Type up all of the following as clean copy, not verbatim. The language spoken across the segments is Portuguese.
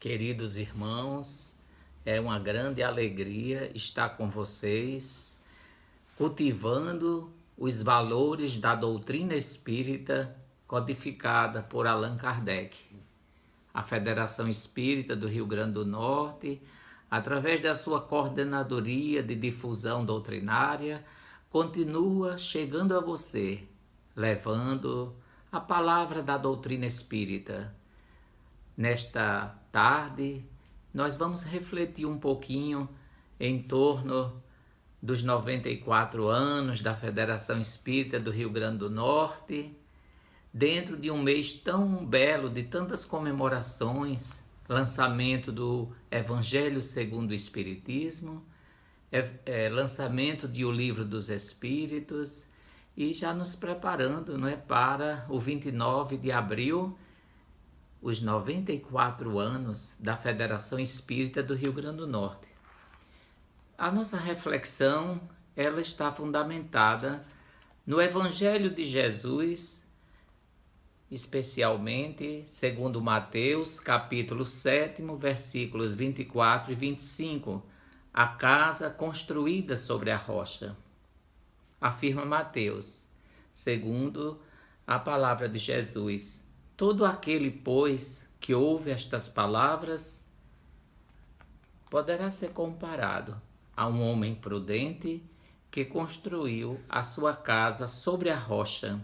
Queridos irmãos, é uma grande alegria estar com vocês, cultivando os valores da doutrina espírita codificada por Allan Kardec. A Federação Espírita do Rio Grande do Norte, através da sua coordenadoria de difusão doutrinária, continua chegando a você, levando a palavra da doutrina espírita. Nesta tarde, nós vamos refletir um pouquinho em torno dos 94 anos da Federação Espírita do Rio Grande do Norte, dentro de um mês tão belo, de tantas comemorações, lançamento do Evangelho segundo o Espiritismo, lançamento de O Livro dos Espíritos, e já nos preparando, para o 29 de abril, os 94 anos da Federação Espírita do Rio Grande do Norte. A nossa reflexão, ela está fundamentada no Evangelho de Jesus, especialmente segundo Mateus, capítulo 7, versículos 24 e 25, a casa construída sobre a rocha. Afirma Mateus, segundo a palavra de Jesus: todo aquele, pois, que ouve estas palavras, poderá ser comparado a um homem prudente que construiu a sua casa sobre a rocha.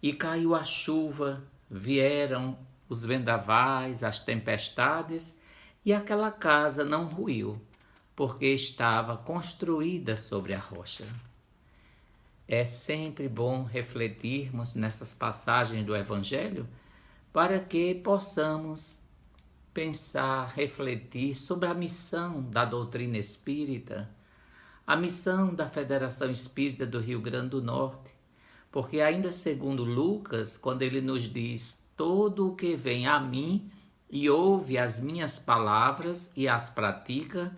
E caiu a chuva, vieram os vendavais, as tempestades, e aquela casa não ruiu, porque estava construída sobre a rocha. É sempre bom refletirmos nessas passagens do Evangelho para que possamos pensar, refletir sobre a missão da doutrina espírita, a missão da Federação Espírita do Rio Grande do Norte, porque ainda segundo Lucas, quando ele nos diz: todo o que vem a mim e ouve as minhas palavras e as pratica,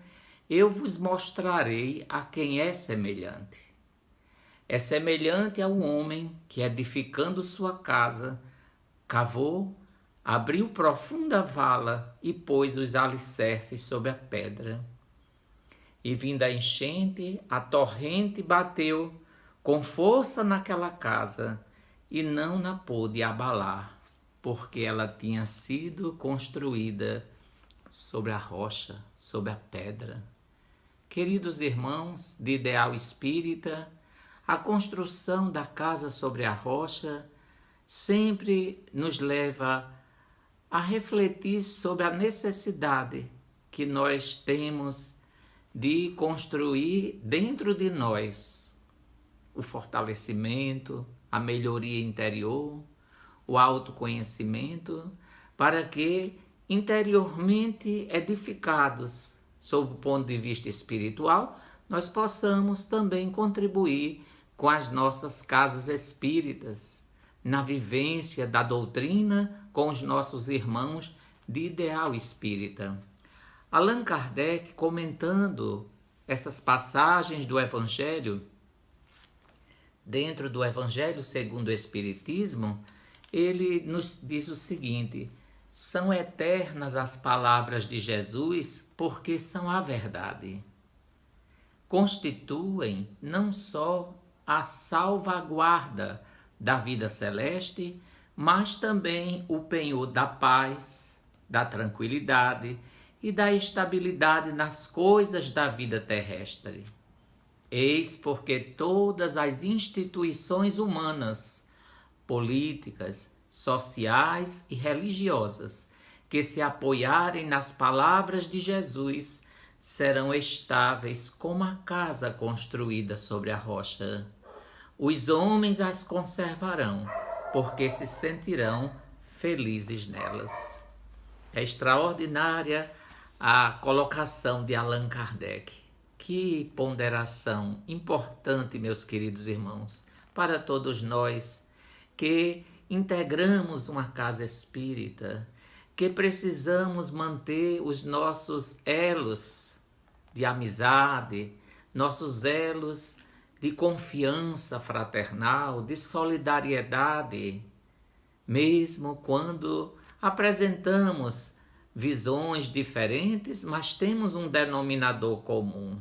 eu vos mostrarei a quem é semelhante. É semelhante ao homem que, edificando sua casa, cavou, abriu profunda vala e pôs os alicerces sobre a pedra. E vinda a enchente, a torrente bateu com força naquela casa e não na pôde abalar, porque ela tinha sido construída sobre a rocha, sobre a pedra. Queridos irmãos de ideal espírita, a construção da casa sobre a rocha sempre nos leva a refletir sobre a necessidade que nós temos de construir dentro de nós o fortalecimento, a melhoria interior, o autoconhecimento, para que interiormente edificados sob o ponto de vista espiritual, nós possamos também contribuir com as nossas casas espíritas, na vivência da doutrina com os nossos irmãos de ideal espírita. Allan Kardec, comentando essas passagens do Evangelho, dentro do Evangelho segundo o Espiritismo, ele nos diz o seguinte: são eternas as palavras de Jesus porque são a verdade. Constituem não só a salvaguarda da vida celeste, mas também o penhor da paz, da tranquilidade e da estabilidade nas coisas da vida terrestre. Eis porque todas as instituições humanas, políticas, sociais e religiosas, que se apoiarem nas palavras de Jesus, serão estáveis como a casa construída sobre a rocha. Os homens as conservarão, porque se sentirão felizes nelas. É extraordinária a colocação de Allan Kardec. Que ponderação importante, meus queridos irmãos, para todos nós que integramos uma casa espírita, que precisamos manter os nossos elos de amizade, nossos elos de confiança fraternal, de solidariedade, mesmo quando apresentamos visões diferentes, mas temos um denominador comum: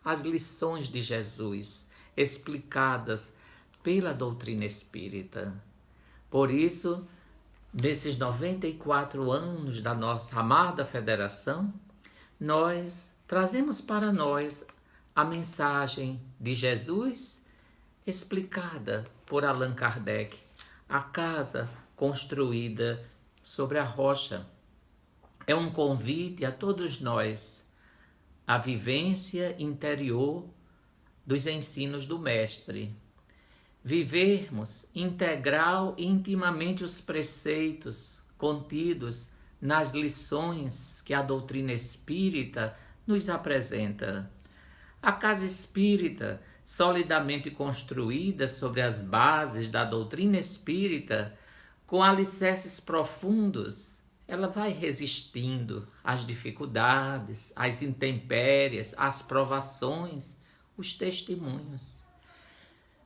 as lições de Jesus, explicadas pela doutrina espírita. Por isso, nesses 94 anos da nossa amada federação, nós trazemos para nós a mensagem de Jesus explicada por Allan Kardec, a casa construída sobre a rocha. É um convite a todos nós à vivência interior dos ensinos do Mestre. Vivermos integral e intimamente os preceitos contidos nas lições que a doutrina espírita nos apresenta. A casa espírita, solidamente construída sobre as bases da doutrina espírita, com alicerces profundos, ela vai resistindo às dificuldades, às intempéries, às provações, os testemunhos.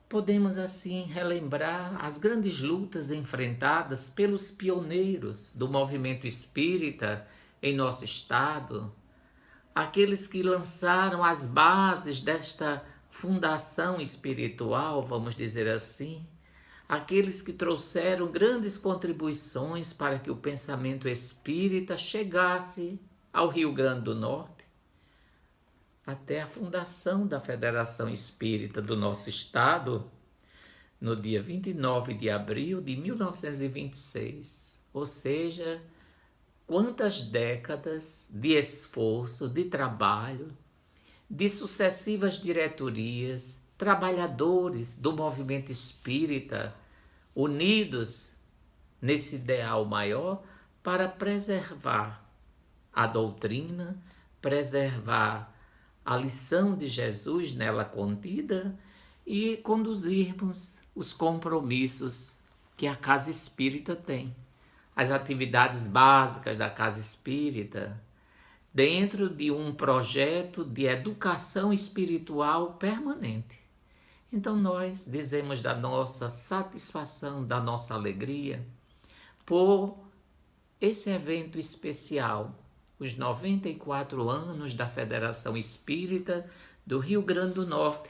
Podemos assim relembrar as grandes lutas enfrentadas pelos pioneiros do movimento espírita em nosso estado, aqueles que lançaram as bases desta fundação espiritual, vamos dizer assim, aqueles que trouxeram grandes contribuições para que o pensamento espírita chegasse ao Rio Grande do Norte, até a fundação da Federação Espírita do nosso estado, no dia 29 de abril de 1926. Ou seja, quantas décadas de esforço, de trabalho, de sucessivas diretorias, trabalhadores do movimento espírita, unidos nesse ideal maior para preservar a doutrina, preservar a lição de Jesus nela contida e conduzirmos os compromissos que a casa espírita tem, as atividades básicas da casa espírita, dentro de um projeto de educação espiritual permanente. Então nós dizemos da nossa satisfação, da nossa alegria por esse evento especial, os 94 anos da Federação Espírita do Rio Grande do Norte,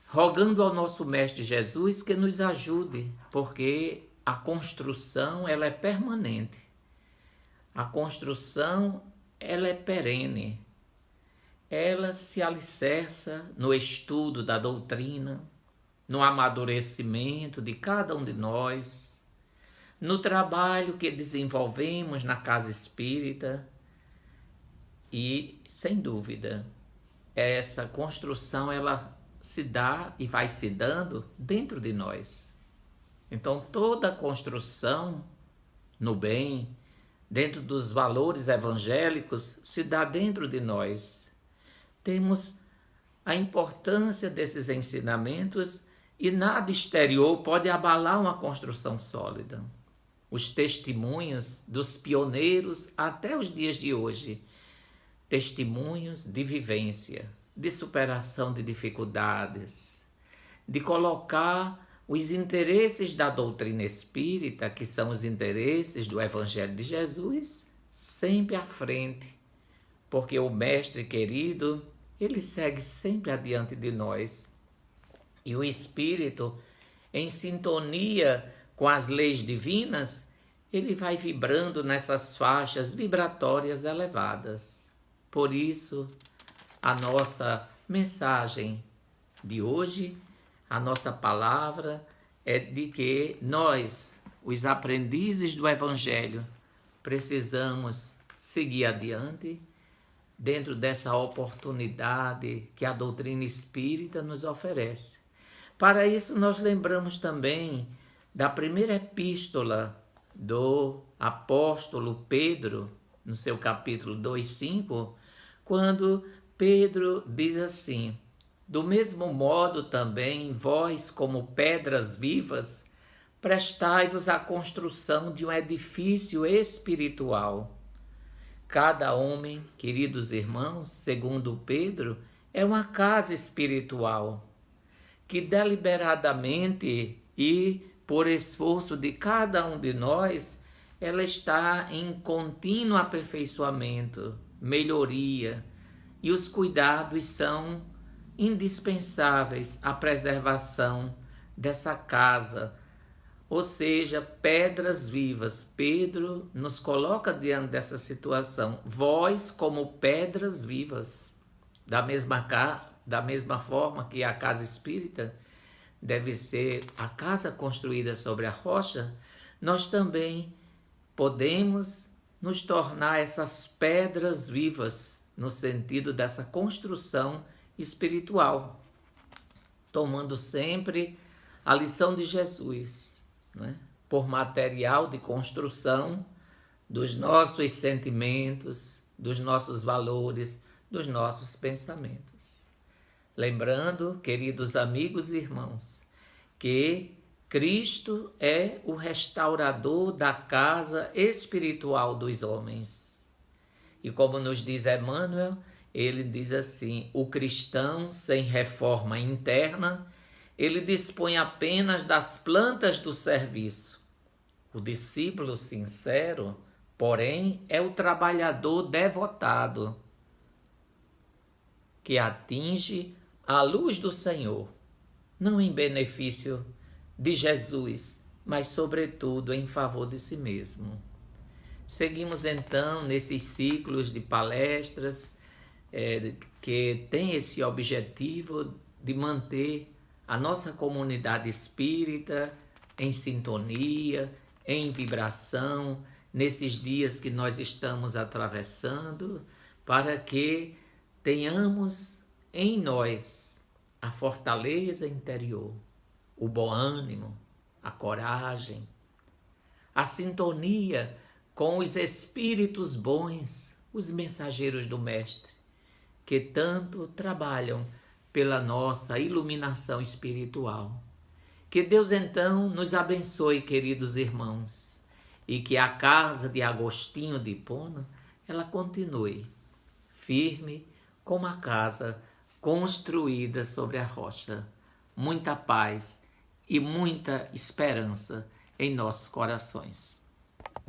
rogando ao nosso Mestre Jesus que nos ajude, porque a construção ela é permanente, a construção ela é perene, ela se alicerça no estudo da doutrina, no amadurecimento de cada um de nós, no trabalho que desenvolvemos na casa espírita e, sem dúvida, essa construção ela se dá e vai se dando dentro de nós. Então, toda a construção no bem, dentro dos valores evangélicos, se dá dentro de nós. Temos a importância desses ensinamentos e nada exterior pode abalar uma construção sólida. Os testemunhos dos pioneiros até os dias de hoje, testemunhos de vivência, de superação de dificuldades, de colocar os interesses da doutrina espírita, que são os interesses do Evangelho de Jesus, sempre à frente, porque o Mestre querido, ele segue sempre adiante de nós. E o Espírito, em sintonia com as leis divinas, ele vai vibrando nessas faixas vibratórias elevadas. Por isso, a nossa mensagem de hoje, a nossa palavra é de que nós, os aprendizes do Evangelho, precisamos seguir adiante dentro dessa oportunidade que a doutrina espírita nos oferece. Para isso, nós lembramos também da primeira epístola do apóstolo Pedro, no seu capítulo 2:5, quando Pedro diz assim: do mesmo modo também vós, como pedras vivas, prestai-vos à construção de um edifício espiritual. Cada homem, queridos irmãos, segundo Pedro, é uma casa espiritual, que deliberadamente e por esforço de cada um de nós, ela está em contínuo aperfeiçoamento, melhoria, e os cuidados são indispensáveis à preservação dessa casa, ou seja, pedras vivas. Pedro nos coloca diante dessa situação, vós como pedras vivas, da mesma forma que a casa espírita deve ser a casa construída sobre a rocha, nós também podemos nos tornar essas pedras vivas, no sentido dessa construção espiritual, tomando sempre a lição de Jesus, né? Por material de construção dos nossos sentimentos, dos nossos valores, dos nossos pensamentos. Lembrando, queridos amigos e irmãos, que Cristo é o restaurador da casa espiritual dos homens. E como nos diz Emmanuel, ele diz assim: o cristão sem reforma interna, ele dispõe apenas das plantas do serviço. O discípulo sincero, porém, é o trabalhador devotado, que atinge a luz do Senhor, não em benefício de Jesus, mas sobretudo em favor de si mesmo. Seguimos então nesses ciclos de palestras que tem esse objetivo de manter a nossa comunidade espírita em sintonia, em vibração, nesses dias que nós estamos atravessando, para que tenhamos em nós a fortaleza interior, o bom ânimo, a coragem, a sintonia com os espíritos bons, os mensageiros do Mestre, que tanto trabalham pela nossa iluminação espiritual. Que Deus então nos abençoe, queridos irmãos, e que a casa de Agostinho de Hipona, ela continue firme como a casa construída sobre a rocha. Muita paz e muita esperança em nossos corações.